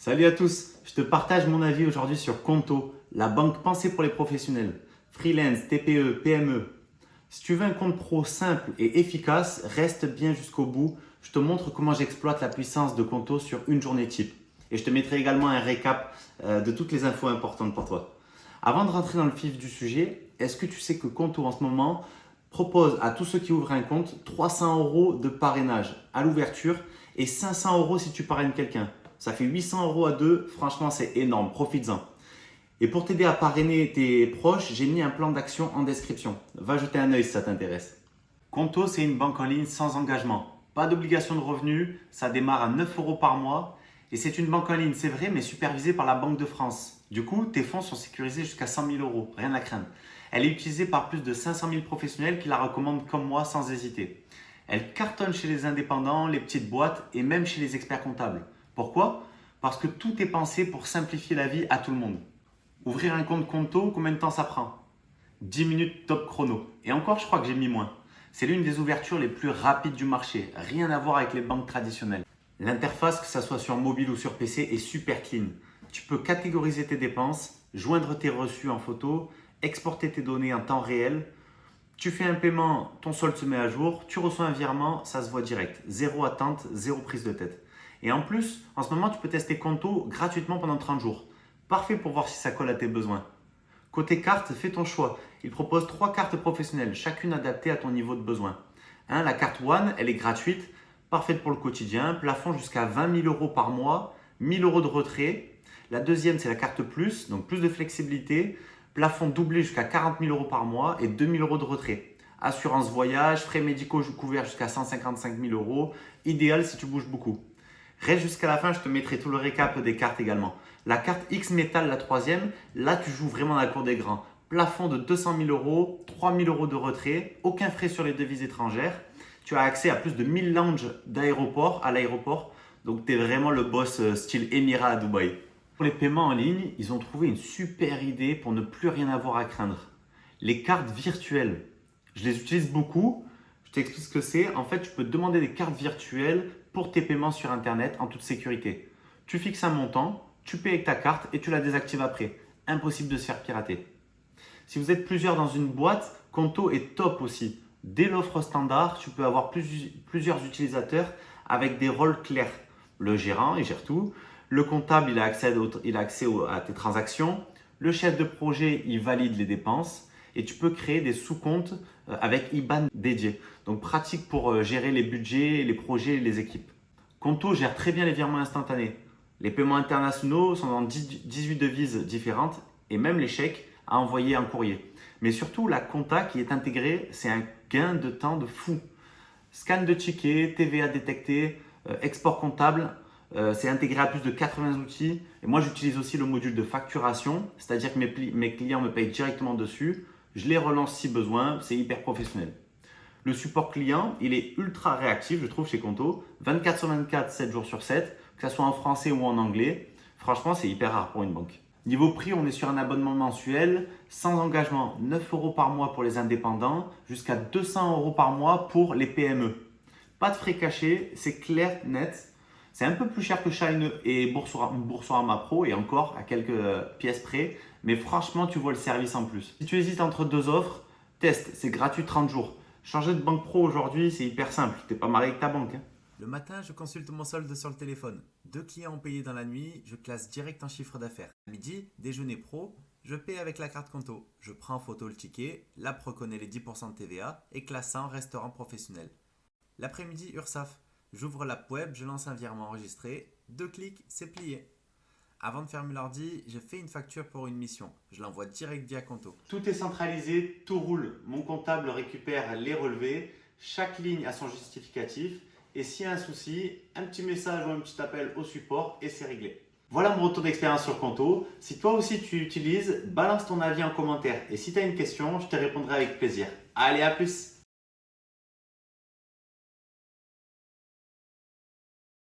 Salut à tous, je te partage mon avis aujourd'hui sur Conto, la banque pensée pour les professionnels, freelance, TPE, PME. Si tu veux un compte pro simple et efficace, reste bien jusqu'au bout. Je te montre comment j'exploite la puissance de Conto sur une journée type. Et je te mettrai également un récap de toutes les infos importantes pour toi. Avant de rentrer dans le vif du sujet, est-ce que tu sais que Conto en ce moment propose à tous ceux qui ouvrent un compte 300 € de parrainage à l'ouverture et 500 € si tu parraines quelqu'un. Ça fait 800 € à deux, franchement c'est énorme, profites-en. Et pour t'aider à parrainer tes proches, j'ai mis un plan d'action en description. Va jeter un œil si ça t'intéresse. Conto, c'est une banque en ligne sans engagement. Pas d'obligation de revenus, ça démarre à 9 € par mois. Et c'est une banque en ligne, c'est vrai, mais supervisée par la Banque de France. Du coup, tes fonds sont sécurisés jusqu'à 100 000 €, rien à craindre. Elle est utilisée par plus de 500 000 professionnels qui la recommandent comme moi sans hésiter. Elle cartonne chez les indépendants, les petites boîtes et même chez les experts comptables. Pourquoi ? Parce que tout est pensé pour simplifier la vie à tout le monde. Ouvrir un compte Conto, combien de temps ça prend ? 10 minutes top chrono. Et encore, je crois que j'ai mis moins. C'est l'une des ouvertures les plus rapides du marché. Rien à voir avec les banques traditionnelles. L'interface, que ce soit sur mobile ou sur PC, est super clean. Tu peux catégoriser tes dépenses, joindre tes reçus en photo, exporter tes données en temps réel. Tu fais un paiement, ton solde se met à jour, tu reçois un virement, ça se voit direct. Zéro attente, zéro prise de tête. Et en plus, en ce moment, tu peux tester Conto gratuitement pendant 30 jours. Parfait pour voir si ça colle à tes besoins. Côté carte, fais ton choix. Il propose 3 cartes professionnelles, chacune adaptée à ton niveau de besoin. La carte One, elle est gratuite, parfaite pour le quotidien, plafond jusqu'à 20 000 € par mois, 1 000 € de retrait. La deuxième, c'est la carte Plus, donc plus de flexibilité, plafond doublé jusqu'à 40 000 € par mois et 2 000 € de retrait. Assurance voyage, frais médicaux couverts jusqu'à 155 000 €, idéal si tu bouges beaucoup. Reste jusqu'à la fin, je te mettrai tout le récap des cartes également. La carte X Metal, la troisième, là tu joues vraiment dans la cour des grands. Plafond de 200 000 €, 3 000 € de retrait, aucun frais sur les devises étrangères. Tu as accès à plus de 1000 lounges à l'aéroport. Donc tu es vraiment le boss style Émirat à Dubaï. Pour les paiements en ligne, ils ont trouvé une super idée pour ne plus rien avoir à craindre. Les cartes virtuelles. Je les utilise beaucoup. Je t'explique ce que c'est. En fait, tu peux demander des cartes virtuelles pour tes paiements sur Internet en toute sécurité. Tu fixes un montant, tu payes avec ta carte et tu la désactives après. Impossible de se faire pirater. Si vous êtes plusieurs dans une boîte, Conto est top aussi. Dès l'offre standard, tu peux avoir plusieurs utilisateurs avec des rôles clairs. Le gérant, il gère tout. Le comptable, il a accès à tes transactions. Le chef de projet, il valide les dépenses. Et tu peux créer des sous-comptes avec IBAN dédiés. Donc pratique pour gérer les budgets, les projets et les équipes. Conto gère très bien les virements instantanés. Les paiements internationaux sont dans 18 devises différentes et même les chèques à envoyer en courrier. Mais surtout, la compta qui est intégrée, c'est un gain de temps de fou. Scan de tickets, TVA détecté, export comptable, c'est intégré à plus de 80 outils. Et moi, j'utilise aussi le module de facturation, c'est-à-dire que mes clients me payent directement dessus. Je les relance si besoin, c'est hyper professionnel. Le support client, il est ultra réactif, je trouve, chez Conto. 24 sur 24, 7 jours sur 7, que ce soit en français ou en anglais. Franchement, c'est hyper rare pour une banque. Niveau prix, on est sur un abonnement mensuel, sans engagement, 9 € par mois pour les indépendants, jusqu'à 200 € par mois pour les PME. Pas de frais cachés, c'est clair, net. C'est un peu plus cher que Shine et Boursorama Pro et encore à quelques pièces près. Mais franchement, tu vois le service en plus. Si tu hésites entre deux offres, teste, c'est gratuit 30 jours. Changer de banque pro aujourd'hui, c'est hyper simple. Tu n'es pas marié avec ta banque. Le matin, je consulte mon solde sur le téléphone. 2 clients ont payé dans la nuit, je classe direct en chiffre d'affaires. À midi, déjeuner pro, je paie avec la carte Conto. Je prends en photo le ticket, l'app reconnaît les 10% de TVA et classe ça en restaurant professionnel. L'après-midi, URSAF. J'ouvre l'app web, je lance un virement enregistré. 2 clics, c'est plié. Avant de fermer l'ordi, je fais une facture pour une mission. Je l'envoie direct via Conto. Tout est centralisé, tout roule. Mon comptable récupère les relevés. Chaque ligne a son justificatif. Et s'il y a un souci, un petit message ou un petit appel au support et c'est réglé. Voilà mon retour d'expérience sur Conto. Si toi aussi tu utilises, balance ton avis en commentaire. Et si tu as une question, je te répondrai avec plaisir. Allez, à plus!